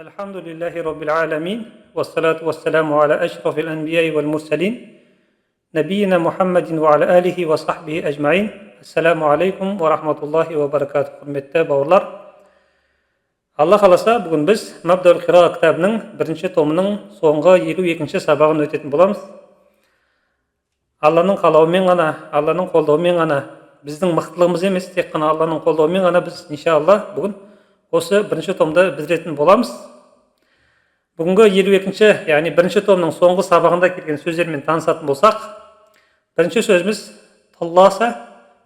الحمد لله رب العالمين والصلاة والسلام على أشرف الأنبياء والمرسلين نبينا محمد وعلى آله وصحبه أجمعين. Assalamu alaikum wa rahmatullahi wa barakatuh. Құрметті бауырлар, Алла қаласа бүгін біз Мабдаул Қира кітабының бірінші томының соңғы 52-ші сабағын өтетін боламыз. Алланың қалауымен ғана, Алланың қолдауымен ғана, біздің мықтылығымыз емес, тек қана Алланың қолдауымен ғана біз иншалла бүгін осы бірінші томды бітіретін боламыз. Бүгінгі 52-ші, яғни бірінші томның соңғы сабағында келген сөздермен танысатын болсақ, бірінші сөзіміз талласа,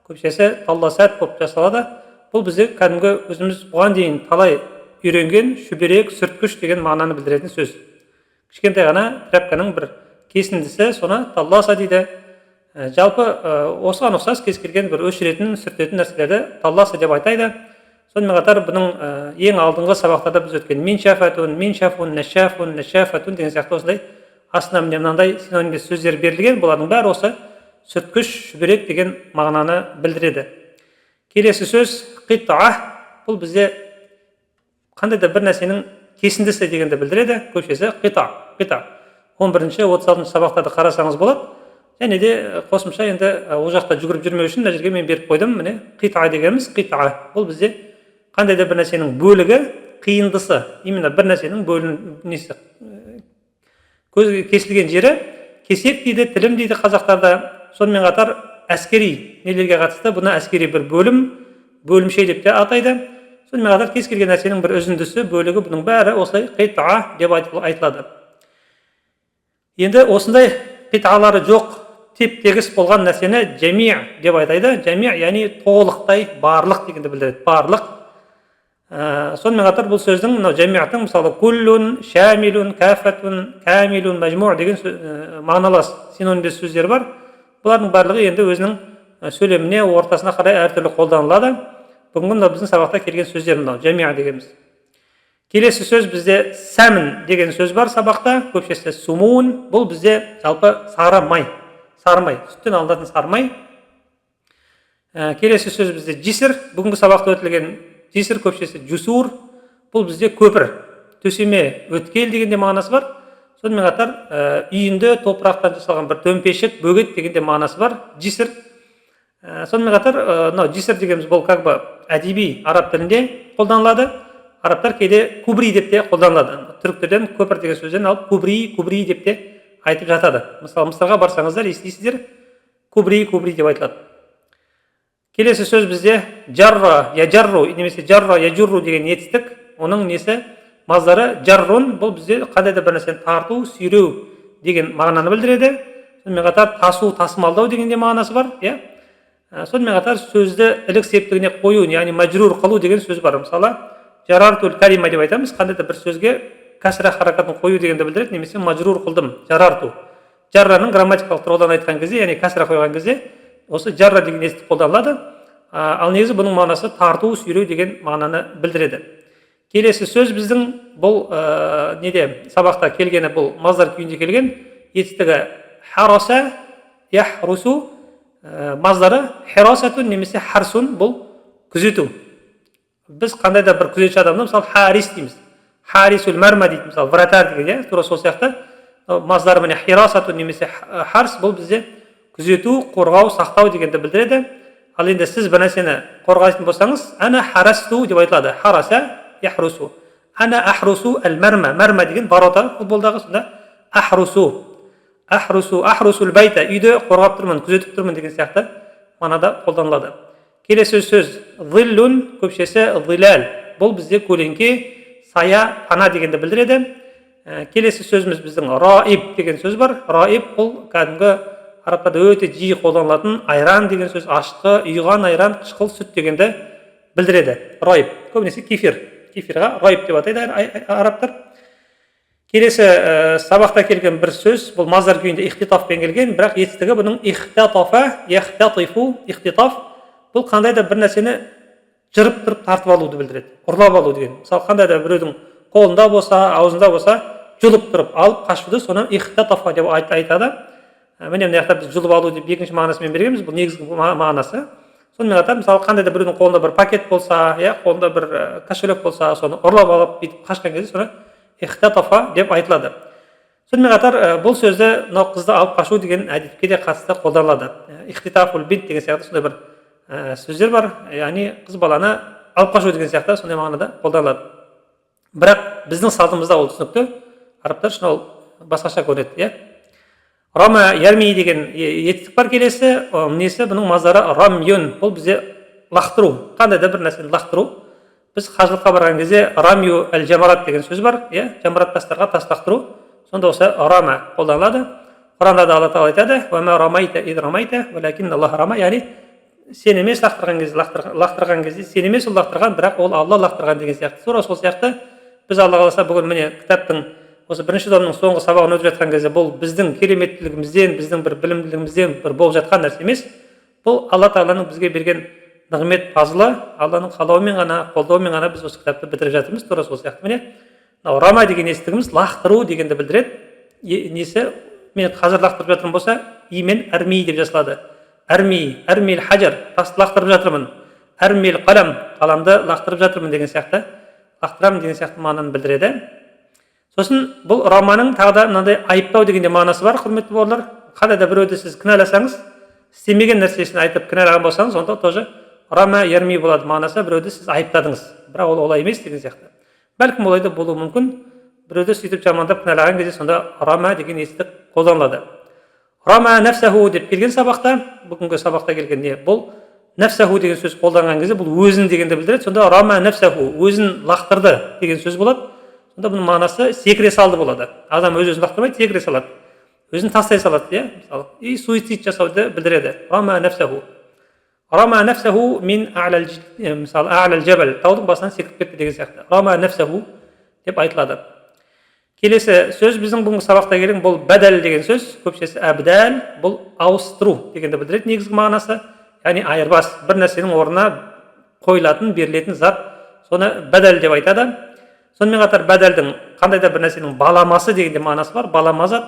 көпшесі талласат болып жасалады. Бұл бізде кәдімгі өзіміз бұған дейін талай үйренген шүберек, сүрткіш деген мағынаны білдіретін сөз. Кішкентай ғана трәпканың бір кесіндісі, соны талласа дейді. Жалпы осыған ұқсас кез келген бір өшіретін, сүртетін нәрселерді талласа деп айтайды. Сонымен қатар бұның ең алдыңғы сабақтарда біз өткен миншафатун, миншафун, нашафун, нашафатун деген сияқты осындай астына мынандай синонимдес сөздер берілген. Бұлардың бәрі осы сүрткіш, шүберек деген мағынаны білдіреді. Келесі сөз қитта. Бұл бізде қандай да бір нәрсенің кесіндісі дегенді білдіреді. Көпшесі қитта. 11-ші, 36-ші сабақтарды қарасаңыз болады. Және де қосымша енді ол жақта жүгіріп жүрмеу үшін мына жерге мен беріп қойдым. Міне қитта дегеніміз қитта. Бұл бізде қандай да бір нәрсенің бөлігі, қиындысы, именно бір нәрсенің бөлінесі, көзге кесілген жері, кесек дейді, тілім дейді қазақтарда. Сонымен қатар әскери нелерге қатысты бұны әскери бір бөлімше деп те атайды. Сонымен қатар кез келген нәрсенің бір үзіндісі, бөлігі, бұның бәрі осылай қитта деп айтылады. Енді осындай қитталары жоқ, теп-тегіс болған нәрсені жами деп айтайды. Жами, яғни толықтай, барлық дегенді білдіреді. Барлық. Сонымен қатар бұл сөздің жамиаттың мысалы куллун, шамилун, кафатун, камилун, мажму деген мағыналас синонимдес сөздер бар. Бұлардың барлығы енді өзінің сөйлеміне, ортасына қарай әртүрлі қолданылады. Бүгінгі біздің сабақта келген сөздер мынау, жамиа дегеніміз. Келесі сөз бізде сәмін деген сөз бар сабақта, көпшесі сумун. Бұл бізде жалпы сары май, сүттен алынатын сары май. Келесі сөз бізде жисір, бүгінгі сабақта өтілген жисір, көпшесі жусур. Бұл бізде көпір, төсеме, өткел дегенде мағынасы бар. Сонымен қатар үйінде топырақтан жасалған бір төмпешік, бөгет дегенде мағынасы бар, жисір. Сонымен қатар жисір дегеніміз бұл как бы әдеби араб тілінде қолданылады. Арабтар кейде кубри деп те қолданылады. Түріктерден көпір деген сөзден алып кубри деп те айтып жатады. Мысалы, Мысырға барсаңыздар, естисіздер, кубри деп айтылады. Келесі сөз бізде жарра, яжарру, немесе жарра, яжурру деген етістік. Оның несі маздары жаррун. Бұл бізде қандай да бір нәрсені тарту, сүйреу деген мағынаны білдіреді. Сонымен қатар тасу, тасымалдау дегенде мағынасы бар. Сонымен қатар сөзді ілік септігіне қою, яғни мәжрур қылу деген сөз бар. Мысалы, жарартул калима деп айтамыз. Қандай да бір сөзге кәсіра харакатын қою дегенді білдіреді, немесе мәжрур қылдым, жарарту. Жарраның грамматикалық тұрғыдан айтқан кезде, яғни кәсіра қойған кезде осы жарра деген естіп қолданылады. Ал негізі бұның мағынасы тарту, сүйреу деген мағынаны білдіреді. Келесі сөз біздің бұл сабақта келгені, бұл маздар күйінде келген етістігі хараса, яхрусу, маздары хирасатун немесе харсун, бұл күзету. Біз қандай да бір күзетші адамды, мысалы, харис дейміз. Харисул марма дейді, мысалы, вратар деген, тура сол сияқты. Маздары міне хирасатун немесе харс, бұл бізде күзету, қорғау, сақтау дегенді білдіреді. Ал енді сіз бір нәрсені қорғайтын болсаңыз, ана харасту деп айтылады. Хараса, яхрусу. Ана ахрусу әл-марма. Марма деген ворота, футболдағы, сонда ахрусу. Ахрусул байта. Үйді қорғап тұрмын, күзетіп тұрмын деген сияқты мағынада қолданылады. Келесі сөз зиллун, көпшесі зилал. Бұл бізде көлеңке, сая, пана дегенді білдіреді. Келесі сөзіміз біздің раиб деген сөз бар. Раиб бұл кәдімгі арабтарда өте жиі қолданылатын айран деген сөз, ашқы, үйған айран, қышқыл сүт дегенді білдіреді. Раиб, көбінесе кефирға раиб деп атайды арабтар. Келесі сабақта келген бір сөз, бұл маздар күйінде ихтитафпен келген, бірақ етістігі бұның ихтатафа, яхтатифу, ихтитаф. Бұл қандай да бір нәрсені жырып тұрып тартып алуды білдіреді, ұрлап алу деген. Мысалы, қандай да біреудің қолында болса, аузында болса, жұлып тұрып алып қашуды, соны ихтатафа деп айтады. Міне мына жақта біз жұлып алу деп екінші мағынасымен бергенбіз, бұл негізгі мағынасы. сонымен қатар мысалы қандай да біреудің қолында бір пакет болса, қолында бір кошелек болса, соны ұрлап алып бүйтіп қашқан кезде соны ихтатафа деп айтылады. Сонымен қатар бұл сөзді мынау қызды алып қашу деген әдетке де қатысты қолданылады. Ихтитафул бинт деген сияқты сондай бір сөздер бар, яғни қыз баланы алып қашу деген сияқты сондай мағынада қолданылады. Бірақ біздің салтымызда ол түсінікті, арабтар үшін ол басқаша көрінеді. Рама ярми деген етістік бар, келесі несі, бұның мазары рамюн, бұл бізде лақтыру, қандай да бір нәрсені лақтыру. Біз қажылыққа барған кезде рамю әл жамарат деген сөз бар, жамарат тастарға тас лақтыру, сонда осы рама қолданылады. Құранда да Алла Тағала айтады: "Ва ма рамайта ид рамайта, валакин Аллах рама", яғни сен емес лақтырған кезде сен емес ол лақтырған, бірақ ол Алла лақтырған деген сияқты. Тура сол сияқты біз Алла қаласа бүгін міне кітаптың осы бірінші томның соңғы сабағын өтіп жатқан кезде бұл біздің кереметтілігімізден, біздің бір білімділігімізден бір болып жатқан нәрсе емес. Бұл Алла Тағаланың бізге берген нығмет фазлы, Алланың қалауымен ғана, қолдауымен ғана біз осы кітапты бітіріп жатырмыз. Тура сол сияқты міне рама деген естігіміз лақтыру дегенді білдіреді. Несі, мен қазір лақтырып жатырмын болса, имен әрми деп жасалады. Әрмил хаджар, тасты лақтырып жатырмын. Әрмил қалам, қаламды лақтырып жатырмын деген сияқты, лақтырамын деген сияқты мағынаны білдіреді. Сосын бұл раманың тағы да мынандай айыптау дегенде мағынасы бар, құрметті бауырлар. Қандай да біреуді сіз кінәласаңыз, істемеген нәрсесін айтып кінәлаған болсаңыз, онда тоже рама ярми болады, мағынасы біреуді сіз айыптадыңыз, бірақ ол олай емес деген сияқты. Бәлкім олай да болуы мүмкін. Біреуді сөйтіп жамандап кінәлаған кезде сонда рама деген естік қолданылады. Рама нафсаху деп келген сабақта, бүгінгі сабақта келген не? Бұл нафсаху деген сөз қолданған кезде бұл өзін дегенді білдіреді. Сонда рама нафсаху, өзін лақтырды деген сөз болады. Сонда бұның мағынасы секіре салды болады. Адам өз-өзін лақтырмайды, секіре салады. Өзін тастай салады, мысалы. И суицид жасауды білдіреді. Рама нафсаху. Рама нафсаху мин мысалы а'лал жабал, таудың басынан секіріп кетті деген сияқты. Рама нафсаху деп айтылады. Келесі сөз біздің бүгінгі сабақта келген бұл бәдәл деген сөз, көпшесі әбдәл, бұл ауыстыру дегенді білдіреді негізгі мағынасы. Яғни айырбас, бір нәрсенің орнына қойылатын, берілетін зат, соны бәдәл деп айтады. Сонымен қатар бәдәлдің қандай да бір нәрсенің баламасы дегенде мағынасы бар. Балама зат.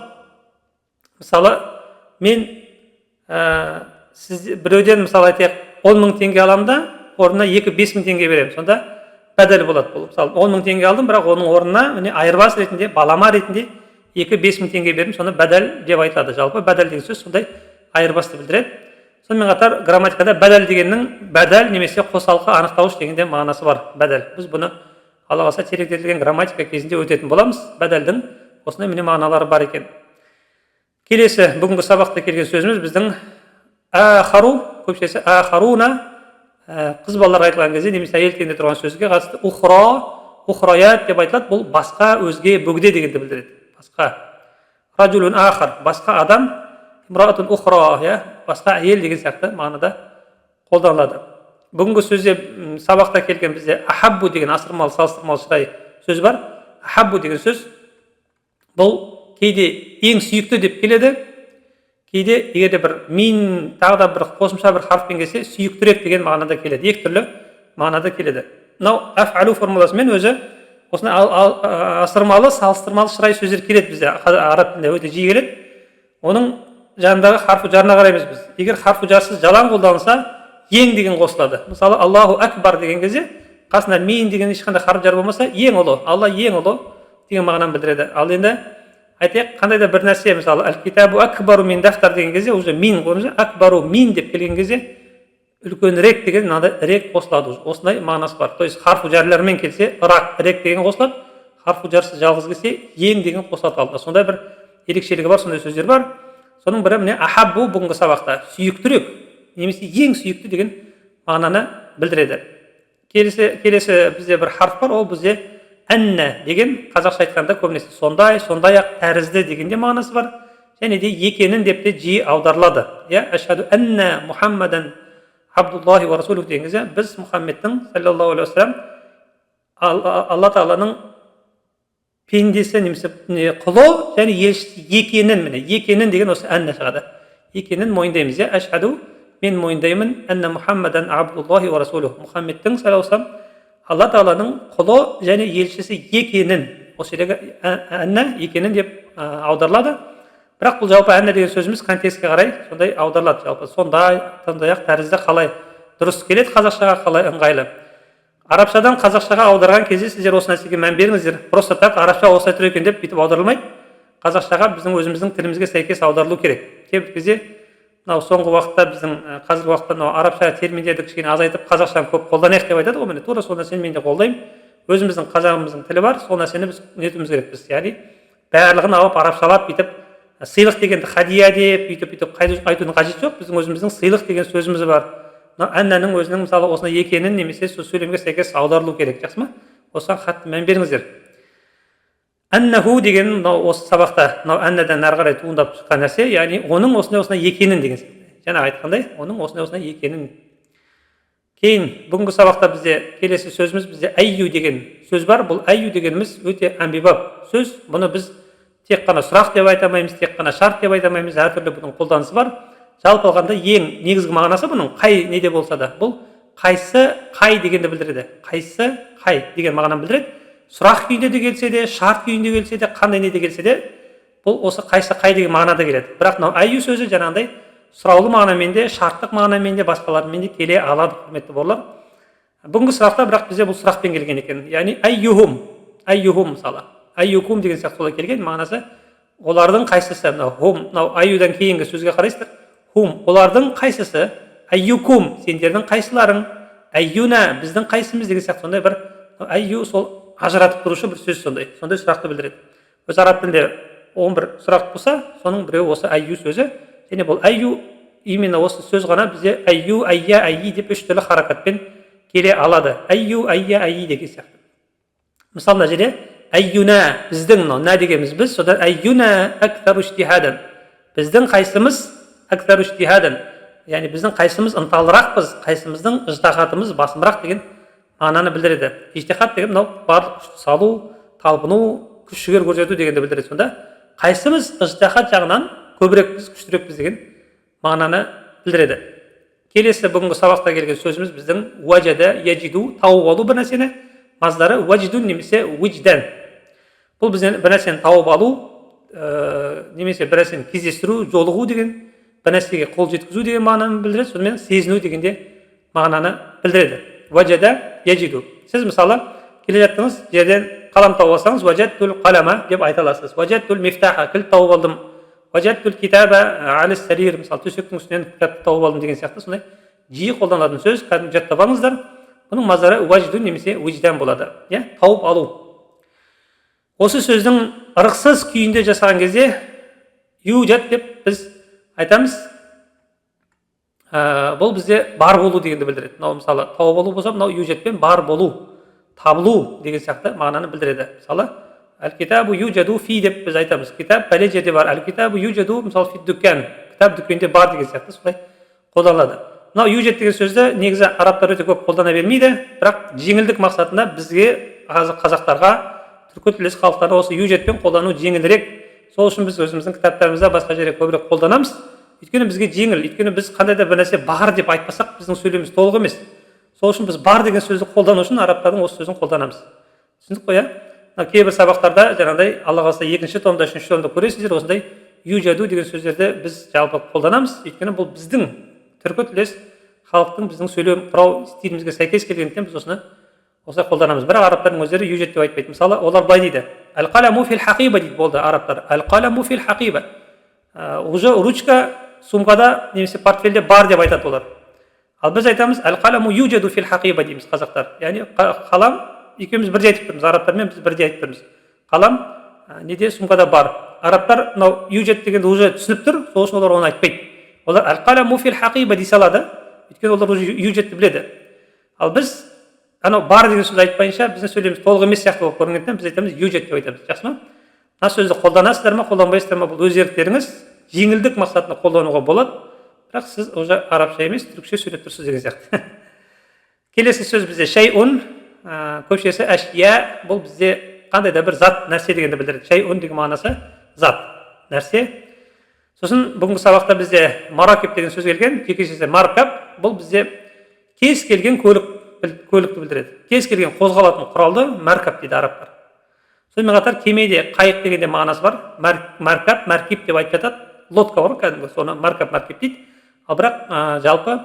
Мысалы, мен біреуден мысалы айтайық 10 000 теңге аламын да, орнына 2-5 000 теңге беремін. Сонда бәдәл болады. Бұл мысалы 10 000 теңге алдым, бірақ оның орнына міне айырбас ретінде, балама ретінде 2-5 000 теңге бердім. Соны бәдәл деп айтады. Жалпы бәдәл деген сөз сондай айырбасты білдіреді. Сонымен қатар грамматикада бәдәл дегеннің бәдәл немесе қосалқы анықтауыш дегенде мағынасы бар. Бәдәл. Біз бұны Алла қаласа тереңдетілген грамматика кезінде өтетін боламыз. Бәдәлдің осындай міне мағыналары бар екен. Келесі бүгінгі сабақта келген сөзіміз біздің ахару, көпшесі ахаруна, қыз балаларға айтылған кезде немесе әйел тілінде тұрған сөзге қатысты ухраят деп айтылады. Бұл басқа, өзге, бөгде дегенді білдіреді. Басқа. Раджулун ахар, басқа адам, имраатун ухра, басқа әйел деген сияқты мағынада қолданылады. Бүгінгі сөзде сабақта келген бізде ахаббу деген асырмалы, салыстырмалы шырай сөз бар. Ахаббу деген сөз бұл кейде ең сүйікті деп келеді. Кейде егерде бір мин тағы да бір қосымша бір харфпен келсе, сүйіктірек деген мағынада келеді. Екі түрлі мағынада келеді. Мынау аф'алу формуласымен өзі осындай асырмалы, салыстырмалы шырай сөздер келеді бізде. Араб тілінде өте жиі келеді. Оның жанындағы харфу жарына қараймыз біз. Егер харфу жарсыз жалаң қолданылса, ең деген қосылады. Мысалы, Аллаху акбар деген кезде қасында мин деген ешқандай харф жар болмаса, ең ұлы, Алла ең ұлы деген мағынаны білдіреді. Ал енді айтайық, қандай да бір нәрсе, мысалы, әл-китабу акбару мин дафтар деген кезде, уже мин қоймаса, акбару мин деп келген кезде, үлкенірек деген мынандай рек қосылады. Осындай мағынасы бар. То есть харфу жарлармен келсе, рек деген қосылады. Харфу жарсыз жалғыз келсе, ең деген қосылады. Сондай бір ерекшелігі бар, сондай сөздер бар. Соның бірі міне ахаббу бүгінгі сабақта сүйіктірек немесе ең сүйікті деген мағынаны білдіреді. Келесі бізде бір харф бар, ол бізде әнна деген, қазақша айтқанда көбінесе сондай-ақ тәрізді дегенде мағынасы бар. Және де екенін деп те жиі аударылады. Ашхаду әнна Мұхаммадан Абдуллахи ва Расулух деген кезде біз Мұхаммедтің саллаллаху алейхи ва саллям Алла Тағаланың пендесі немесе құлы және елшісі екенін деген осы әнна шығады. Екенін мойындаймыз. Ашхаду, мен мойындаймын, әнна Мұхаммадан Абдуллахи ва Расулух, Мұхаммедтің саллаллаху алейхи ва саллям Алла Тағаланың құлы және елшісі екенін, осы жердегі әнна екенін деп аударылады. Бірақ бұл жалпы әнна деген сөзіміз контекстке қарай сондай аударылады. Жалпы сондай-ақ тәрізді қалай дұрыс келеді, қазақшаға қалай ыңғайлы. Арабшадан қазақшаға аударған кезде сіздер осы нәрсеге мән беріңіздер. Просто так арабша осылай тұр екен деп бүйтіп аударылмайды. Қазақшаға біздің өзіміздің тілімізге сәйкес аударылу керек. Кейбір кезде мынау соңғы уақытта біздің қазіргі уақытта мынау арабша терминдерді кішкене азайтып қазақшаны көп қолданайық деп айтады ғой. Міне тура сол нәрсені мен де қолдаймын. Өзіміздің қазағымыздың тілі бар, сол нәрсені біз нетуіміз керекпіз. Яғни барлығын алып арабшалап бүйтіп сыйлық дегенді хадия деп бүйтіп айтудың қажеті жоқ. Біздің өзіміздің сыйлық деген сөзіміз бар. Әннің өзінің мысалы осындай екенін немесе сол сөйлемге сәйкес аударылу керек, жақсы ма? Осыған қатты мән беріңіздер. Әннаху деген мынау осы сабақта мынау әннадан әрі қарай туындап шыққан нәрсе, яғни оның осындай екенін деген сияқты. Жаңа айтқандай, оның осындай екенін. Кейін бүгінгі сабақта бізде келесі сөзіміз бізде айю деген сөз бар. Бұл айю дегеніміз өте әмбебап сөз. Бұны біз тек қана сұрақ деп айта алмаймыз, тек қана шарт деп айта алмаймыз, әртүрлі бұның қолданысы бар. Жалпы алғанда ең негізгі мағынасы бұның қай неде болса да, бұл қайсы қай дегенді білдіреді. Қайсы қай деген мағынаны білдіреді. Сұрақ күйінде де келсе де, шарт күйінде келсе де, қандай неде келсе де, бұл осы қайсы қай деген мағынада келеді. Бірақ мынау айю сөзі жаңағыдай сұраулы мағынамен де, шарттық мағынамен де, басқаларымен де келе алады, құрметті бауырлар. Бүгінгі сұрақта бірақ бізде бұл сұрақпен келген екен. Яғни айюхум мысалы. Айюкум деген сияқты солай келген мағынасы. Олардың қайсысы? Мынау айюдан кейінгі сөзге қарайсыздар. Хум, олардың қайсысы? Айюкум, сендердің қайсыларың? Айюна, біздің қайсымыз деген сияқты сондай бір айю сол ажыратып тұрушы бір сөз сондай сұрақты білдіреді. Өз араб тілінде 11 сұрақ болса, соның біреуі осы айю сөзі. Және бұл айю именно осы сөз ғана бізде айю, айя, айи деп үш түрлі харакатпен келе алады. Айю, айя, айи деген сияқты. Мысалы мына жерде айюна, біздің мынау дегеніміз біз, содан айюна актару иштихадан. Біздің қайсымыз актару иштихадан. Яғни біздің қайсымыз ынталырақпыз, қайсымыздың ыждахатымыз басымырақ деген мағынаны білдіреді. Иштихат деген мынау барлық күшті салу, талпыну, күш жігер көрсету дегенді білдіреді. Сонда қайсымыз ыждахат жағынан көбірекпіз, күштірекпіз деген мағынаны білдіреді. Келесі бүгінгі сабақта келген сөзіміз біздің уаджада, яджиду, тауып алу бір нәрсені, маздары уаджидун немесе уиждан. Бұл бізден бір нәрсені тауып алу, немесе бір нәрсені кездестіру, жолығу деген, бір нәрсеге қол жеткізу деген мағынаны білдіреді, сонымен сезіну дегенде мағынаны білдіреді. Уаджада, яджиду. Сіз мысалы келе жаттыңыз, жерден қалам тауып алсаңыз, уаджаттул қалама деп айта аласыз. Уаджаттул мифтаха, кілт тауып алдым. Уаджаттул китаба али сарир, мысалы төсектің үстінен кітапты тауып алдым деген сияқты сондай жиі қолданылатын сөз, кәдімгі жаттап алыңыздар. Бұның маздары уаджиду немесе уиждан болады. Тауып алу. Осы сөздің ырықсыз күйінде жасаған кезде юджат деп біз айтамыз. Бұл бізде бар болу дегенді білдіреді. Мынау мысалы тауып алу болса, мынау юджатпен бар болу, табылу деген сияқты мағынаны білдіреді. Мысалы әл-китабу юджаду фи деп біз айтамыз. Китап пәле жерде бар. Әл-китабу юджаду мысалы фи дүккен. Кітап дүкенде бар деген сияқты солай қолданылады. Мынау юджат деген сөзді негізі арабтар өте көп қолдана бермейді, бірақ жеңілдік мақсатында бізге қазақтарға, түркітілдес халықтарға осы юджатпен қолдану жеңілірек. Сол үшін біз өзіміздің кітаптарымызда басқа жерде көбірек қолданамыз. Өйткені бізге жеңіл, өйткені біз қандай да бір нәрсе бар деп айтпасақ, біздің сөйлеміміз толық емес. Сол үшін біз бар деген сөзді қолдану үшін арабтардың осы сөзін қолданамыз. Түсіндік қой, кейбір сабақтарда жаңағыдай Алла қаласа 2-ші томда, 3-ші томда көресіздер, осындай юджаду деген сөздерді біз жалпы қолданамыз. Өйткені бұл біздің түркітілдес халықтың біздің сөйлем құрау стилімізге сәйкес келгендіктен біз осылай қолданамыз. Бірақ арабтардың өздері юджат деп айтпайды. Мысалы, олар былай дейді: "Ал-қаламу фил хақиба" дейді болды арабтар. "Ал-қаламу фил хақиба". Уже ручка сумкада немесе портфельде бар деп айтады олар. Ал біз айтамыз: "Ал-қаламу юджаду фил хақиба" дейміз қазақтар. Яғни қалам екеуміз бірдей айтып тұрмыз, арабтармен біз бірдей айтып тұрмыз. Қалам неде сумкада бар. Арабтар мынау юджат дегенді уже түсініп тұр, сол үшін олар оны айтпайды. Олар ал-қаламу фил хақиба дей салады, өйткені олар уже юджатты біледі. Ал біз анау бар деген сөз айтпайынша біздің сөйлеміміз толық емес сияқты болып көрінгендіктен біз айтамыз юджат деп айтамыз. Жақсы ма? Мына сөзді қолданасыздар ма, қолданбайсыздар ма, бұл өз еріктеріңіз. Жеңілдік мақсатында қолдануға болады, бірақ сіз уже арабша емес, түркше сөйлеп тұрсыз деген сияқты. Келесі сөз бізде шайун, көпшесі әшия, бұл бізде қандай да бір зат, нәрсе дегенді білдіреді. Шайун деген мағынасы зат, нәрсе. Сосын бүгінгі сабақта бізде маракиб деген сөз келген, жекешесі маркаб, бұл бізде кез келген көлікті білдіреді. Кез келген қозғалатын құралды маркаб дейді арабтар. Сонымен қатар кемеде қайық дегенде мағынасы бар. Маркаб, маркиб деп айтып жатады. Лодка бар кәдімгі, соны маркаб, маркиб дейді. Ал бірақ жалпы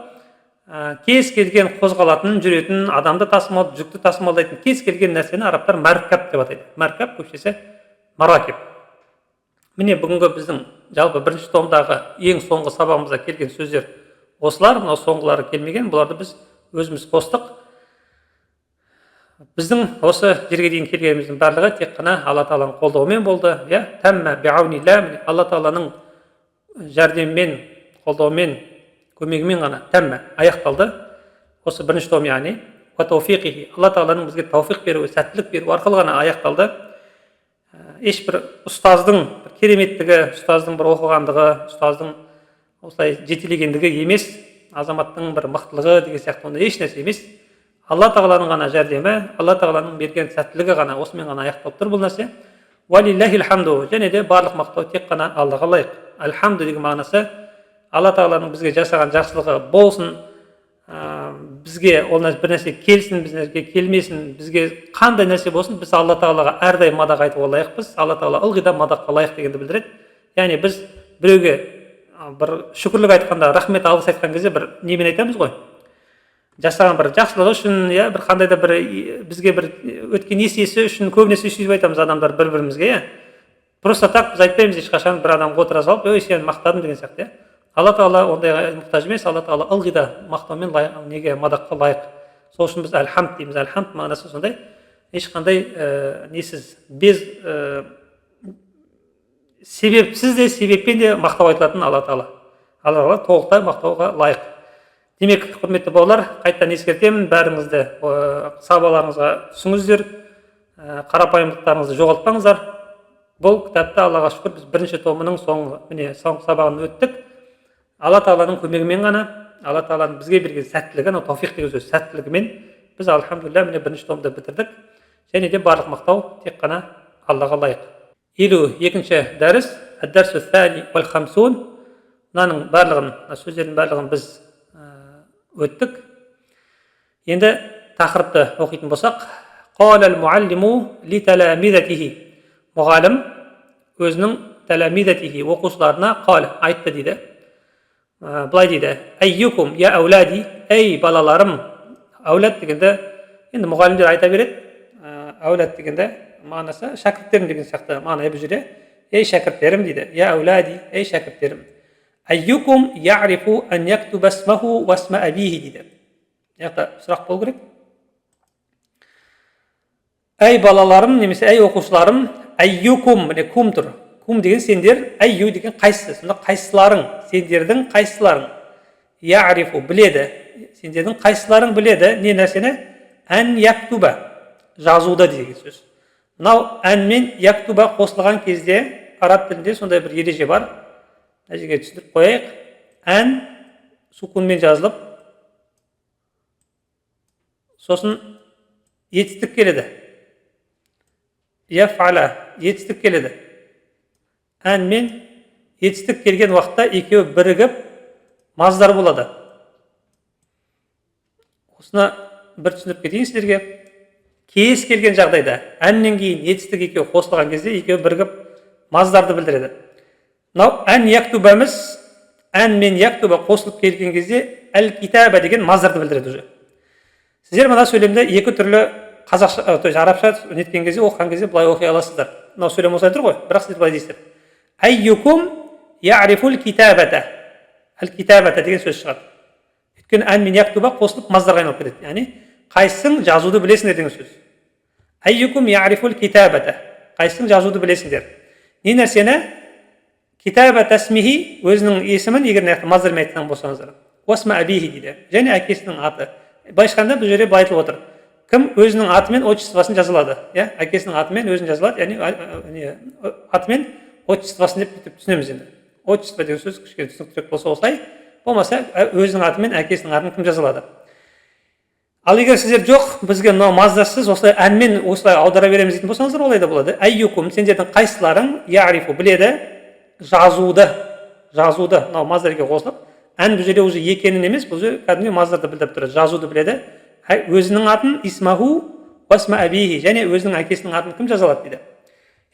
кез келген қозғалатын, жүретін, адамды тасымалдайтын, жүкті тасымалдайтын кез келген нәрсені арабтар маркаб деп атайды. Маркаб көпшесі маракиб. Міне бүгінгі біздің жалпы бірінші томдағы ең соңғы сабағымызда келген сөздер осылар, мынау соңғылары келмеген, бұларды біз өзіміз қостық. Біздің осы жерге дейін келгеніміздің барлығы тек қана Алла Тағаланың қолдауымен болды. Тәммә би'аунилlah, Алла Тағаланың жәрдемімен, қолдауымен, көмегімен ғана тәммә аяқталды. Осы бірінші том, яғни ва тауфиқихи, Алла Тағаланың бізге тауфиқ беруі, сәттілік беруі арқылы ғана аяқталды. Ешбір ұстаздың бір кереметтігі, ұстаздың бір оқығандығы, ұстаздың осылай жетелегендігі емес, азаматтың бір мықтылығы деген сияқты ондай еш нәрсе емес. Алла Тағаланың ғана жәрдемі, Алла Тағаланың берген сәттілігі ғана осымен ғана аяқталып тұр бұл нәрсе. Валиллахил хамду, және де барлық мақтау тек қана Аллаға лайық. Алхамду деген мағынасы Алла Тағаланың бізге жасаған жақсылығы болсын, бізге ол бір нәрсе келсін, бізге келмесін, бізге қандай нәрсе болсын, біз Алла Тағалаға әрдайым мадақ айтуға лайықпыз. Алла Тағала ылғи да мадаққа лайық дегенді білдіреді. Яғни біз біреуге бір шүкірлік айтқанда, рахмет, алғыс айтқан кезде бір немен айтамыз ғой? Жасаған бір жақсылығы үшін, бір қандай да бір бізге бір өткен есесі үшін көбінесе сөйтіп айтамыз адамдар бір-бірімізге. Просто так біз айтпаймыз ешқашан бір адамға отыра салып, ой, сені мақтадым деген сияқты. Алла Тағала ондайға мұқтаж емес, Алла Тағала ылғи да мақтаумен неге мадаққа лайық. Сол үшін біз әлхамд дейміз. Әлхамд мағынасы сондай, ешқандай несіз, без себепсіз де себеппен де мақтау айтылатын Алла Тағала. Алла Тағала толықтай мақтауға лайық. Демек, құрметті бауырлар, қайттан ескертемін, бәріңізді сабаларыңызға түсіңіздер, қарапайымдықтарыңызды жоғалтпаңыздар. Бұл кітапта Аллаға шүкір біз бірінші томының соңғы сабағын өттік. Алла Тағаланың көмегімен ғана, Алла Тағаланың бізге берген сәттілігі, тауфиқ деген сөз сәттілігімен біз альхамдулилля міне бірінші томды бітірдік. Және де барлық мақтау тек қана Аллаға лайық. 52-ші дәріс, әд-дәрсу сәни вәл хамсун. Мынаның барлығын, сөздердің барлығын біз өттік. Енді тақырыпты оқитын болсақ, қалал муаллиму ли таламидатихи. Мұғалім өзінің таламидатихи оқушыларына қал айтты дейді. Былай дейді: айюкум я аулади, ей балаларым. Аулад дегенде енді мұғалімдер айта береді. Аулад дегенде мағынасы шәкірттерім деген сияқты мағына бұл жерде. Ей шәкірттерім дейді. Я аулади, ей шәкірттерім. Айюкум я'рифу ан яктуба смаху ва сма абихи дейді. Яқта сұрақ болу керек. Ей балаларым немесе ей оқушыларым, айюкум, міне кум тұр. Кум деген сендер, айю деген қайсысы. Сонда қайсыларың, сендердің қайсыларың. Я'рифу біледі. Сендердің қайсыларың біледі не нәрсені? Ан яктуба, жазуда деген сөз. Мынау ән мен яктуба қосылған кезде араб тілінде сондай бір ереже бар. Әжеге түсіндіріп қойайық. Ән сукунмен жазылып, сосын етістік келеді. Яф'ала, етістік келеді. Ән мен етістік келген уақытта екеуі бірігіп маздар болады. Осыны бір түсіндіріп кетейін сіздерге. Кез келген жағдайда әннен кейін етістік екеуі қосылған кезде екеуі бірігіп маздарды білдіреді. Мынау ән яктубамыз, ән мен яктуба қосылып келген кезде әл-китаба деген маздарды білдіреді уже. Сіздер мына сөйлемді екі түрлі қазақша, арабша неткен кезде, оқыған кезде былай оқи аласыздар. Мынау сөйлем осылай тұр ғой, бірақ сіздер былай дейсіздер. Айюкум я'рифул китабата. Әл-китабата деген сөз шығады. Өйткені ән мен яктуба қосылып маздарға айналып кетеді. Яғни қайсың жазуды білесіңдер деген сөз. Айюкум я'рифул китабата. Қайсың жазуды білесіңдер. Не нәрсені? Китаба тасмихи, өзінің есімін егер маздармен айтқан болсаңыздар. Уасма абихи дейді. Және әкесінің аты. Былай айтқанда бұл жерде былай айтылып отыр. Кім өзінің атымен отчествосын жазылады? Әкесінің атымен өзін жазылады, яғни атымен отчествосын деп түсінеміз енді. Отчество деген сөз кішкене түсініктірек болса осылай, болмаса өзінің атымен әкесінің атын кім жазылады? Ал егер сіздер жоқ, бізге мынау маздарсыз осылай әнмен осылай аудара береміз дейтін болсаңыздар, олай да болады. Айюкум, сендердің қайсыларың я'рифу біледі жазуды, мынау маздарға қосылып, ән бұл жерде уже екенін емес, бұл жерде кәдімгі маздарды білдіріп тұрады. Жазуды біледі. Өзінің атын исмаху уасма абихи, және өзінің әкесінің атын кім жазалады дейді.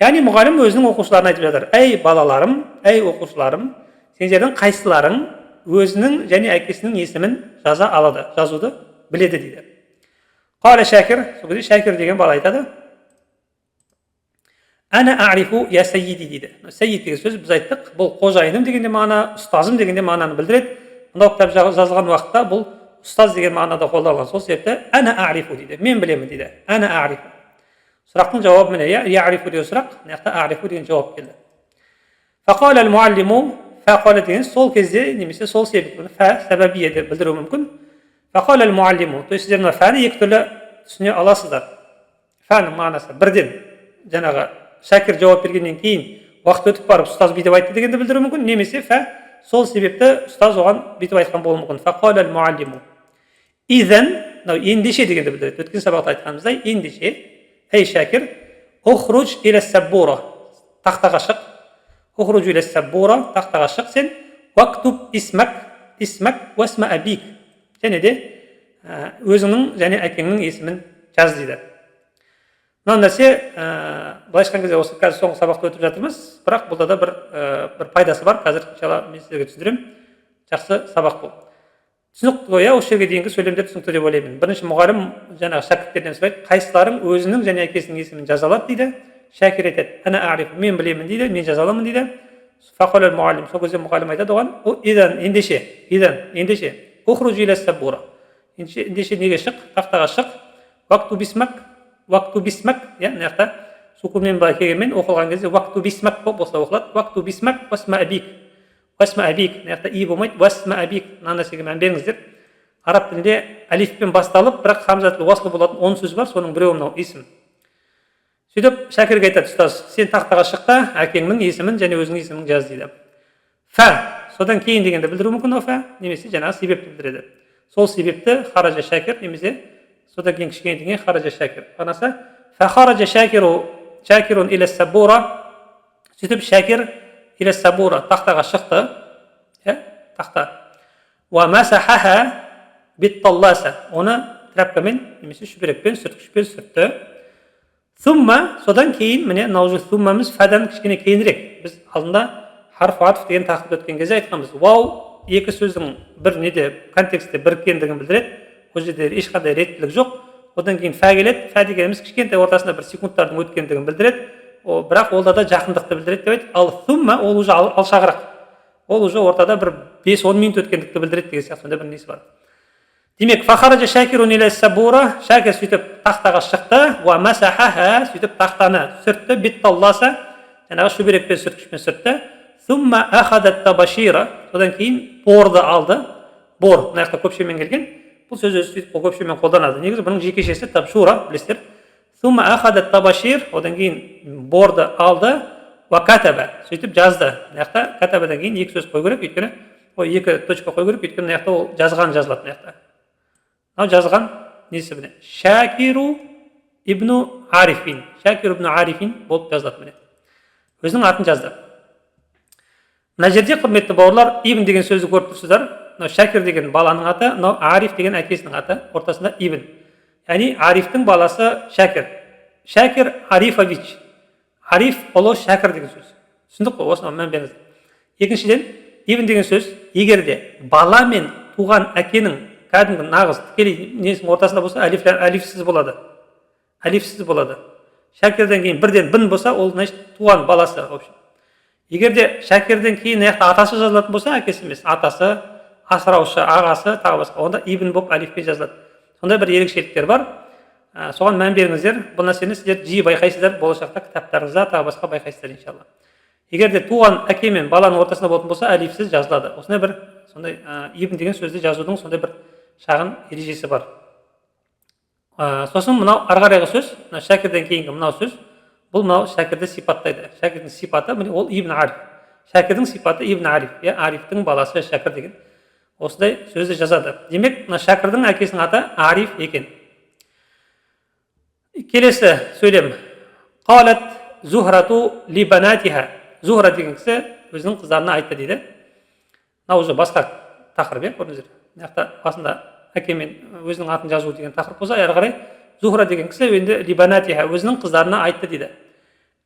Яғни мұғалім өзінің оқушыларына айтып жатыр: ей балаларым, ей оқушыларым, сендердің қайсыларың өзінің және әкесінің есімін жаза алады, жазуды біледі дейді. Қала Шәкір, сол кезде Шәкір деген бала айтады: Ана а'рифу я сайиди дейді. Сайид деген сөз біз айттық, бұл қожайыным дегенде мағына, ұстазым дегенде мағынаны білдіреді. Мынау кітап жазылған уақытта бұл ұстаз деген мағынада қолданылған. Сол себепті ана а'рифу дейді. Мен білемін дейді. Ана а'рифу. Сұрақтың жауабы міне, я'рифу деген сұрақ, мына жақта а'рифу деген жауап келді. Фақала ал-муаллиму, фақала деген сол кезде немесе сол себепті фа сәбәбие деп білдіруі мүмкін. Фақала ал-муаллиму, то есть сіздер мына фәні екі түрлі түсіне аласыздар. Фәнің мағынасы бірден жаңағы Шәкір жауап бергеннен кейін уақыт өтіп барып ұстаз бүйтіп айтты дегенді білдіруі мүмкін, немесе фә сол себепті ұстаз оған бүйтіп айтқан болуы мүмкін. Фақала ал-муаллиму. Изен, мынау ендеше дегенді білдіреді. Өткен сабақта айтқанымыздай, ендеше, ей Шәкір, ухруж иля саббура, тақтаға шық. Ухруж иля саббура, тақтаға шық сен. Вактуб исмак васма абик. Және де өзіңнің және әкеңнің есімін жаз дейді. Мына нәрсе, былай айтқан кезде осы қазір соңғы сабақты өтіп жатырмыз, бірақ бұлда да бір пайдасы бар. Қазір иншалла мен сіздерге түсіндірем. Жақсы сабақ бұл. Түсінікті ғой, осы жерге дейінгі сөйлемдер түсінікті деп ойлаймын. Бірінші мұғалім жаңағы шәкірттерден сұрайды, қайсыларың өзінің және әкесінің есімін жаза алады дейді. Шәкір айтады, ана а'рифу, мен білемін дейді, мен жаза аламын дейді. Фақала ал-муаллим, сол кезде мұғалім айтады оған, ендеше, ухруж иля саббура. Ендеше неге шық, тақтаға шық. Вакту бисмак, мына жақта сукунмен былай келгенмен оқылған кезде вакту бисмак болып осылай оқылады. Вакту бисмак васма абик. Васма абик, мына жақта и болмайды, васма абик. Мына нәрсеге мән беріңіздер. Араб тілінде алифпен басталып, бірақ хамзатыл уаслы болатын 10 сөз бар, соның біреуі мынау есім. Сөйтіп Шәкірге айтады ұстаз, сен тақтаға шық та әкеңнің есімін және өзіңнің есімін жаз дейді. Фа, содан кейін дегенді білдіруі мүмкін ол фа, немесе жаңағы себепті білдіреді. Сол себепті хаража Шәкір немесе содан кейін кішкене деген хаража Шәкір. Қанаса, фа хаража Шәкирун иля сабура. Сөйтіп Шәкір иля сабура, тақтаға шықты. Тақта. Ва масахаха битталласа. Оны трәпкамен немесе шүберекпен, сүрткішпен сүртті. Сумма, содан кейін, міне наужу суммамыз фадан кішкене кейінірек. Біз алдында харф атф деген тақырып өткен кезде айтқанбыз. Вау, екі сөздің бір неде контекстте біріккендігін білдіреді. Ол жерде ешқандай реттілік жоқ. Одан кейін фә келеді. Фә дегеніміз кішкентай ортасында бір секундтардың өткендігін білдіреді. Бірақ олда да жақындықты білдіреді деп айтты. Ал сумма ол уже алшағырақ. Ол уже ортада бір 5-10 минут өткендікті білдіреді деген сияқты сондай бір несі бар. Демек, фахаража Шәкирун иля сабура, Шәкір сөйтіп тақтаға шықты, ва масахаха, сөйтіп тақтаны сүртті, битталласа, жаңағы шүберекпен сүрткішпен сүртті. Сумма ахадат табашира, содан кейін борды алды. Бор, мына жақта көпшемен келген. Бұл сөз өзі сөйтіп көпшемен қолданады. Негізі бұның жекешесі табшура, білесіздер. Сумма ахадат табашир, одан кейін борды алды, ва катаба, сөйтіп жазды. Мына жақта катабадан кейін екі сөз қой керек, өйткені екі точка қой керек, өйткені мына жақта ол жазған жазылады мына жақта. Мынау жазған несі міне? Шәкиру ибну Арифин. Шәкир ибну Арифин болып жазылады міне. Өзінің атын жазды. Мына жерде құрметті бауырлар, ибн деген сөзді көріп тұрсыздар. Мынау Шәкір деген баланың аты, мынау Ариф деген әкесінің аты, ортасында ибн. Яғни Арифтің баласы Шәкір. Шәкір Арифович. Ариф ұлы Шәкір деген сөз. Түсіндік қой, осыны мән беріңіз. Екіншіден, ибн деген сөз, егер де бала мен туған әкенің кәдімгі нағыз тікелей несінің ортасында болса, әлифсіз болады. Әлифсіз болады. Шәкірден кейін бірден бін болса, ол значит туған баласы. Егер де Шәкірден кейін атасы жазылатын болса, әкесі емес, атасы, асыраушы, ағасы, тағы басқа, онда ибн болып әлифпен жазылады. Сондай бір ерекшеліктер бар. Соған мән беріңіздер. Бұл нәрсені сіздер жиі байқайсыздар, болашақта кітаптарыңызда тағы басқа байқайсыздар иншалла. Егер де туған әке мен баланың ортасында болатын болса, әлифсіз жазылады. Осындай бір сондай ибн деген сөзді жазудың сондай бір шағын ережесі бар. Сосын мынау арғарайғы сөз, Шәкірден кейінгі мынау сөз, бұл мынау Шәкірді сипаттайды. Шәкірдің сипаты ол ибн Ариф. Шәкірдің сипаты ибн Ариф, Арифтің баласы Шәкір деген. Осындай сөзді жазады. Демек, Шәкірдің әкесінің аты Ариф екен. Келесі сөйлем. Қалат Зухрату либанатиха. Зухра деген кісі өзінің қыздарына айтты дейді. Мынау уже басқа тақырып, көрдіңіздер. Мына басында әке мен өзінің атын жазу деген тақырып болса, әрі қарай Зухра деген кісі енді либанатиха өзінің қыздарына айтты дейді.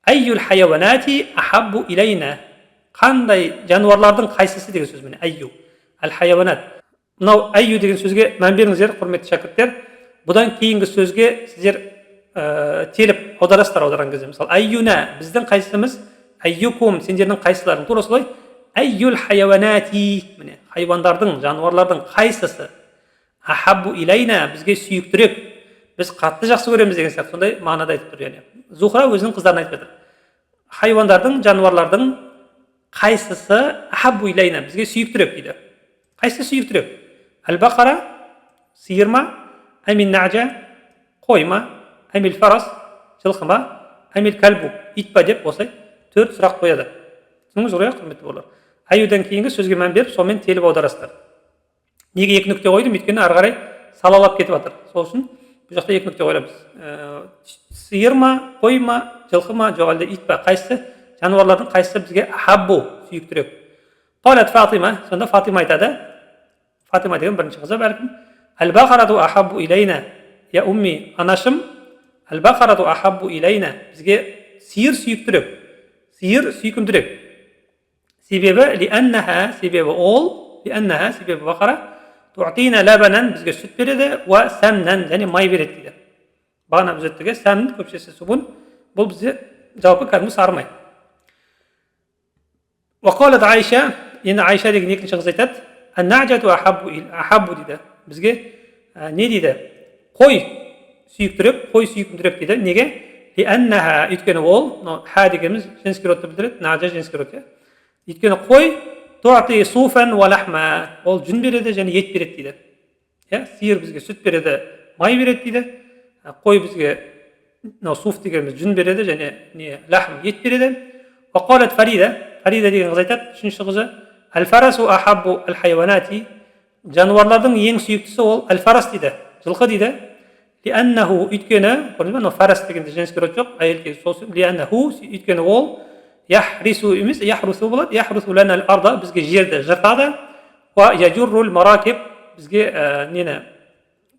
Айюл хайванати ахаббу илайна. Қандай жануарлардың қайсысы деген сөз міне. Айю. әл-хайуанат. Мынау айю деген сөзге мән беріңіздер, құрметті шәкірттер. Бұдан кейінгі сөзге сіздер теліп аударасыздар аударған кезде. Мысалы, айюна біздің қайсымыз, айюкум сендердің қайсыларың. Тура солай. Айюл хайуанати, міне, хайуандардың, жануарлардың қайсысы? Ахаббу илайна бізге сүйіктірек. Біз қатты жақсы көреміз деген сияқты сондай мағынада айтып тұр, яғни. Зухра өзінің қыздарына айтып жатыр. Хайуандардың, жануарлардың қайсысы ахаббу илайна бізге сүйіктірек дейді. Қайсысы сүйіктірек? Әл-бақара, сиыр ма? Әмин наджа, қой ма? Әмил фарас, жылқы ма? Әмил кәлбу, ит па деп осылай 4 сұрақ қояды. Түсініңіз ғой, құрметті бауырлар. Аюдан кейінгі сөзге мән беріп, сонымен теліп аударасыздар. Неге 2 нүкте қойдым? Өйткені ары қарай салалап кетіп жатыр. Сол үшін бұл жақта 2 нүкте қойамыз. Сиыр ма, қой ма, жылқы ма, жоқ әлде ит па? Қайсысы? Жануарлардың қайсысы бізге хаббу сүйіктірек? Қалат Фатима, сонда Фатима айтады. Фатима деген бірінші қызы бәлкім. Әл-бақарату ахаббу илайна, я умми, анашым, әл-бақарату ахаббу илайна, бізге сиыр сүйіктірек. Сиыр сүйкімдірек. Себебі лианнаха, себебі ол, лианнаха, себебі бақара, туатина лабанан бізге сүт береді, ва сәмнан, және май береді дейді. Бағана біз өттіге сәмн көпшесі субун, бұл бізде жауапы кәдімгі сарымай. Вақалат Айша, енді Айша деген екінші қыз айтады, ән-наджату ахаббу дейді. Бізге не дейді? Қой сүйіктірек, қой сүйкімдірек дейді. Неге? Лианнаха, өйткені ол, ха дегеніміз женский родты білдіреді, наджа женский род. Өйткені қой туати суфан ва лахма, ол жүн береді және ет береді дейді. Сиыр бізге сүт береді, май береді дейді. Қой бізге суф дегеніміз жүн береді және лахм ет береді. Вақалат Фарида, Фарида деген қыз айтады, үшінші қызы, әл-фарасу ахаббу әл-хайуанати, жануарлардың ең сүйіктісі ол әл-фарас дейді, жылқы дейді. Лианнаху, өйткені, көрдіңіз бе, фарас дегенде женский род жоқ, әйелге сосын, лианнаху, өйткені ол яхрису емес, яхрусу болады, яхрусу лана ал-арда, бізге жерді жыртады, ва яжуррул маракиб, бізге нені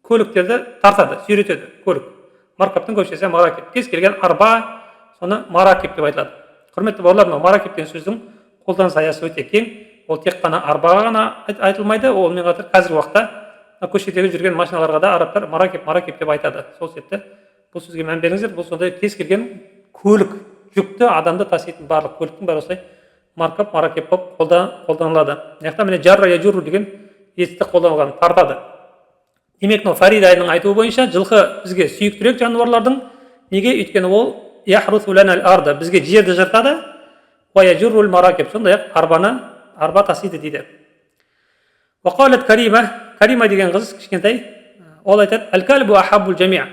көліктерді тартады, сүйретеді, көлік. Маркаптың көпшесі маракиб. Кез келген арба, соны маракиб деп айтылады. Құрметті бауырлар, маракиб деген сөздің қолданыс аясы өте кең. Ол тек қана арбаға ғана айтылмайды, онымен қатар қазіргі уақытта көшедегі жүрген машиналарға да арабтар маракиб деп айтады. Сол себепті бұл сөзге мән беріңіздер. Бұл сондай кез келген көлік, жүкті адамды таситын барлық көліктің бәрі осылай маракиб болып қолданылады. Яқта міне жарра яжуру деген етісті қолданылған, тартады. Демек, Фаридайның айтуы бойынша жылқы бізге сүйіктірек жануарлардың. Неге? Өйткені ол яхрусу лана ал-арда, бізге жерді жыртады, ва яжуррул маракиб, сондай-ақ арба тасиды дейді. Вақалат Карима деген қыз кішкентай, ол айтады, әл-кәлбу ахаббул жамиа,